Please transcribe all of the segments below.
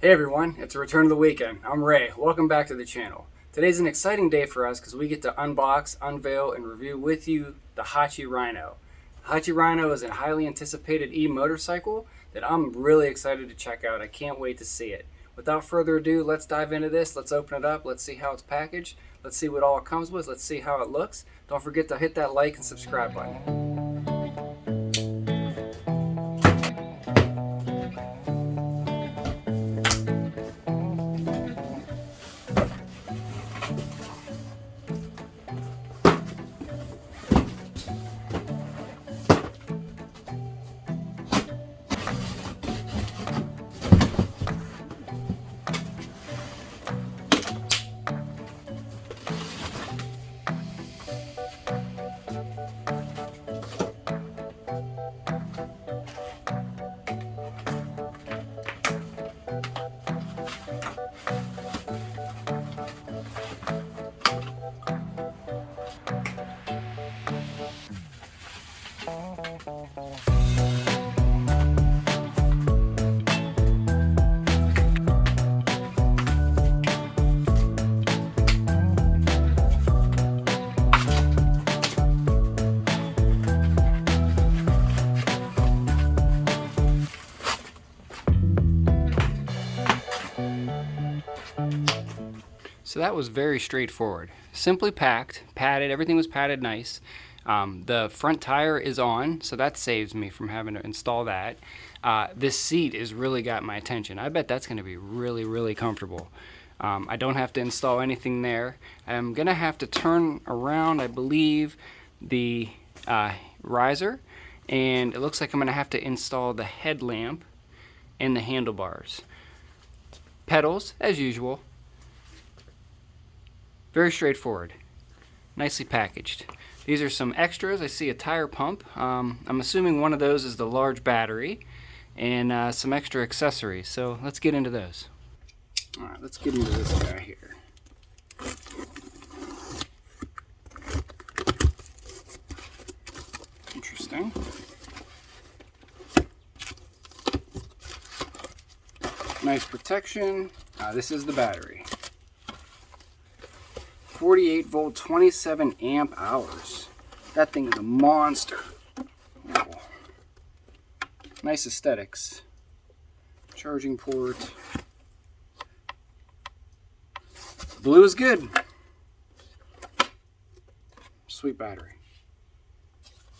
Hey everyone, it's a return of the weekend. I'm Ray. Welcome back to the channel. Today's an exciting day for us because we get to unbox, unveil, and review with you the HAOQI Rhino. The HAOQI Rhino is a highly anticipated e-motorcycle that I'm really excited to check out. I can't wait to see it. Without further ado, let's dive into this. Let's open it up. Let's see how it's packaged. Let's see what all it comes with. Let's see how it looks. Don't forget to hit that like and subscribe button. So that was very straightforward. Simply packed, padded, everything was padded nice. The front tire is on, so that saves me from having to install that. This seat has really got my attention. I bet that's going to be really, really comfortable. I don't have to install anything there. I'm going to have to turn around, I believe, the riser, and it looks like I'm going to have to install the headlamp and the handlebars. Pedals, as usual. Very straightforward, nicely packaged. These are some extras. I see a tire pump. I'm assuming one of those is the large battery, and some extra accessories. So let's get into those. All right, let's get into this guy here. Interesting. Nice protection. This is the battery. 48 volt, 27 amp hours. That thing is a monster. Oh. Nice aesthetics. Charging port. Blue is good. Sweet battery.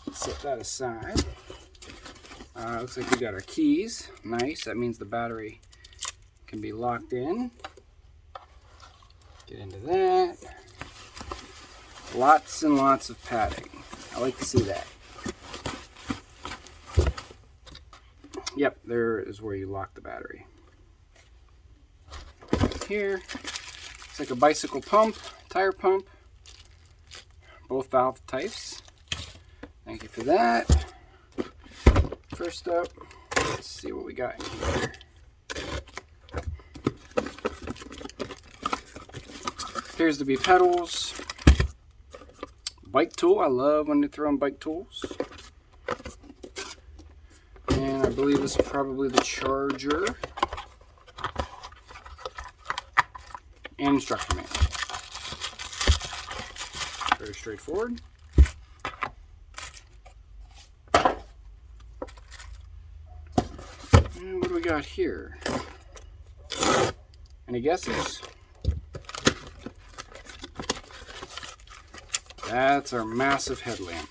Let's set that aside. Looks like we got our keys. Nice. That means the battery can be locked in. Get into that. Lots and lots of padding. I like to see that. Yep, there is where you lock the battery. Here, it's like a bicycle pump, tire pump. Both valve types. Thank you for that. First up, let's see what we got in here. Appears to be pedals. Bike tool. I love when they throw in bike tools. And I believe this is probably the charger. And instruction manual. Very straightforward. And what do we got here? Any guesses? That's our massive headlamp.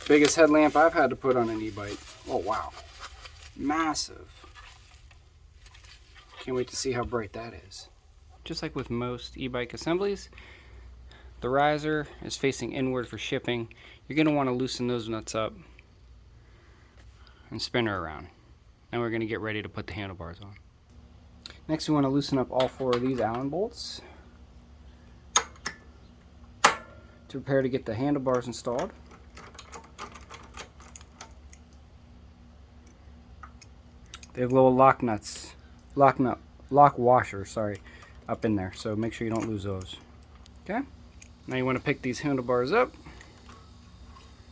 Biggest headlamp I've had to put on an e-bike. Oh wow. Massive. Can't wait to see how bright that is. Just like with most e-bike assemblies, the riser is facing inward for shipping. You're going to want to loosen those nuts up and spin her around. Now we're going to get ready to put the handlebars on. Next we want to loosen up all 4 of these Allen bolts to prepare to get the handlebars installed. They have little lock washers, sorry, up in there, so make sure you don't lose those. Okay, now you want to pick these handlebars up.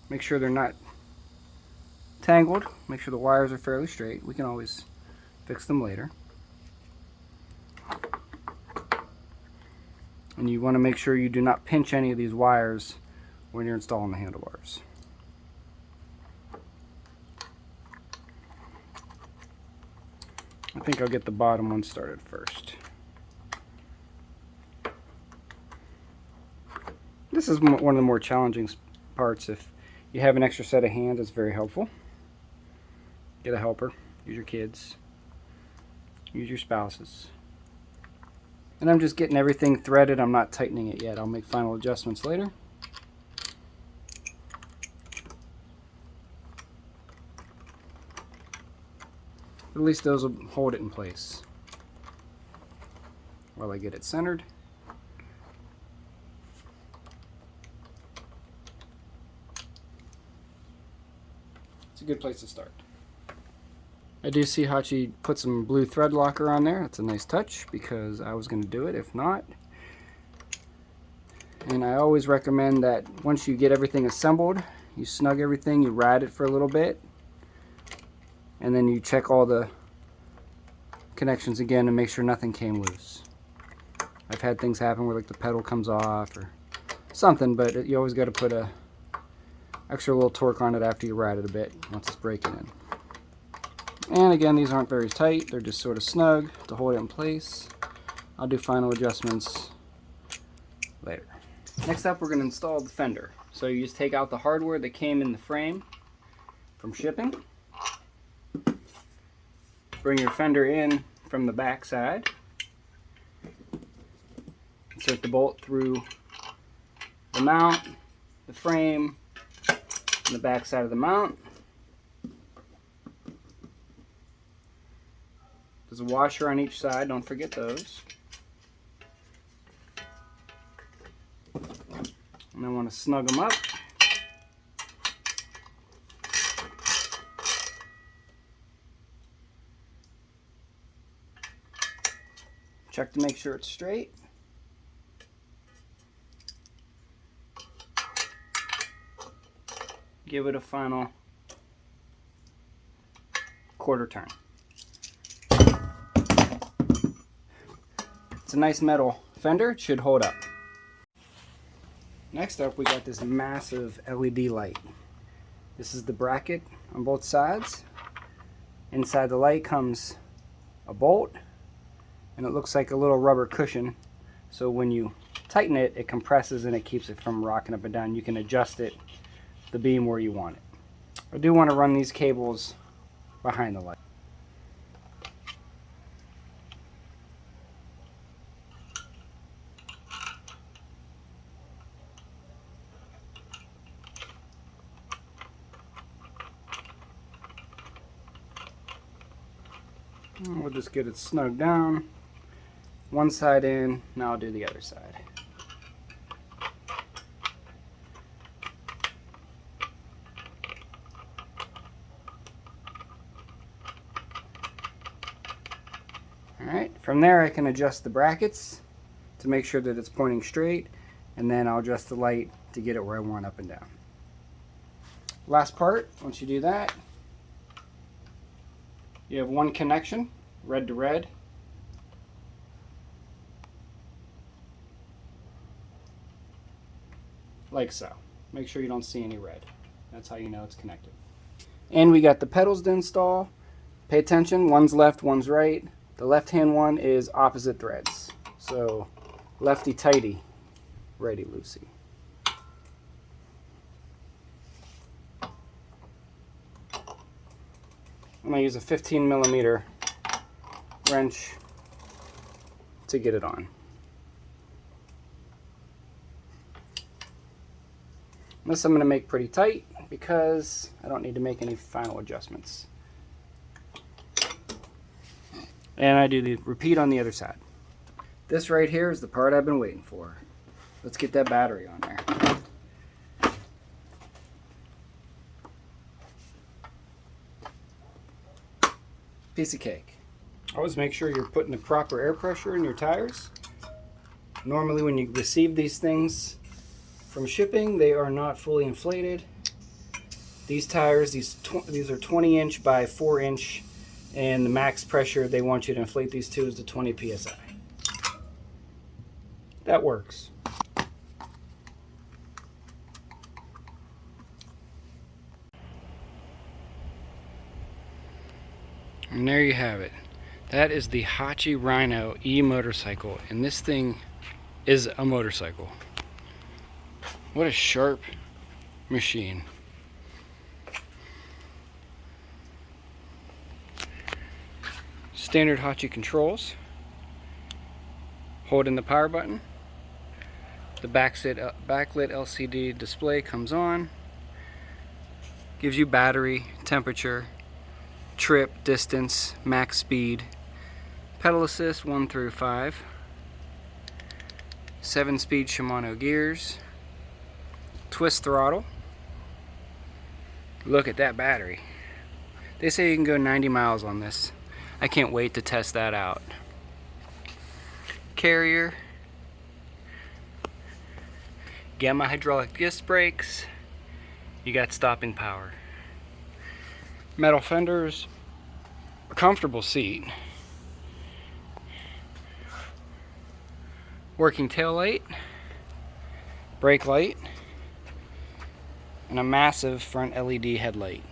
Make sure they're not tangled. Make sure the wires are fairly straight. We can always fix them later. And you want to make sure you do not pinch any of these wires when you're installing the handlebars. I think I'll get the bottom one started first. This is one of the more challenging parts. If you have an extra set of hands, it's very helpful. Get a helper. Use your kids. Use your spouses. And I'm just getting everything threaded. I'm not tightening it yet. I'll make final adjustments later. But at least those will hold it in place while I get it centered. It's a good place to start. I do see HAOQI put some blue thread locker on there. That's a nice touch because I was going to do it if not. And I always recommend that once you get everything assembled, you snug everything, you ride it for a little bit, and then you check all the connections again and make sure nothing came loose. I've had things happen where like the pedal comes off or something, but you always got to put a extra little torque on it after you ride it a bit once it's breaking in. And again, these aren't very tight, they're just sort of snug to hold it in place. I'll do final adjustments later. Next up, we're going to install the fender. So you just take out the hardware that came in the frame from shipping. Bring your fender in from the back side. Insert the bolt through the mount, the frame, and the back side of the mount. There's a washer on each side, don't forget those. And I want to snug them up. Check to make sure it's straight. Give it a final quarter turn. It's a nice metal fender, it should hold up. Next up, we got this massive LED light. This is the bracket on both sides. Inside the light comes a bolt, and it looks like a little rubber cushion. So when you tighten it, it compresses and it keeps it from rocking up and down. You can adjust it, the beam, where you want it. I do want to run these cables behind the light. We'll just get it snug down. One side in, now I'll do the other side. Alright, from there I can adjust the brackets to make sure that it's pointing straight, and then I'll adjust the light to get it where I want up and down. Last part, once you do that, you have one connection, red to red. Like so. Make sure you don't see any red. That's how you know it's connected. And we got the pedals to install. Pay attention, one's left, one's right. The left hand one is opposite threads. So lefty tighty, righty loosey. I'm going to use a 15mm wrench to get it on. This I'm going to make pretty tight because I don't need to make any final adjustments. And I do the repeat on the other side. This right here is the part I've been waiting for. Let's get that battery on there. Piece of cake. Always make sure you're putting the proper air pressure in your tires. Normally when you receive these things from shipping, they are not fully inflated. These tires, these are 20-inch by 4-inch, and the max pressure they want you to inflate these to is to 20 psi. That works. And there you have it. That is the HAOQI Rhino E-motorcycle, and this thing is a motorcycle. What a sharp machine. Standard HAOQI controls. Hold in the power button. The backlit LCD display comes on. Gives you battery, temperature, trip, distance, max speed. Pedal assist 1 through 5. 7-speed Shimano gears. Twist throttle. Look at that battery. They say you can go 90 miles on this. I can't wait to test that out. Carrier. Gamma hydraulic disc brakes. You got stopping power. Metal fenders. A comfortable seat. Working tail light. Brake light. And a massive front LED headlight.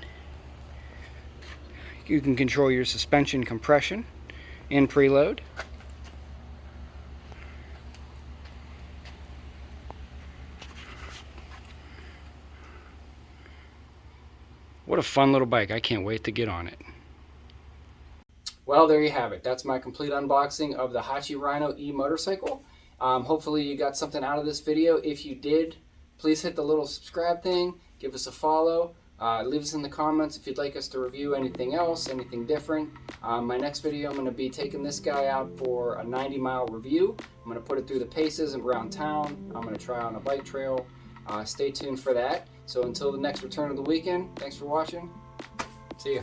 You can control your suspension compression and preload. What a fun little bike. I can't wait to get on it. Well, there you have it. That's my complete unboxing of the HAOQI Rhino E-motorcycle. Hopefully you got something out of this video. If you did, please hit the little subscribe thing. Give us a follow. Leave us in the comments if you'd like us to review anything else, anything different. My next video, I'm going to be taking this guy out for a 90-mile review. I'm going to put it through the paces around town. I'm going to try on a bike trail. Stay tuned for that. So until the next return of the weekend, thanks for watching. See ya.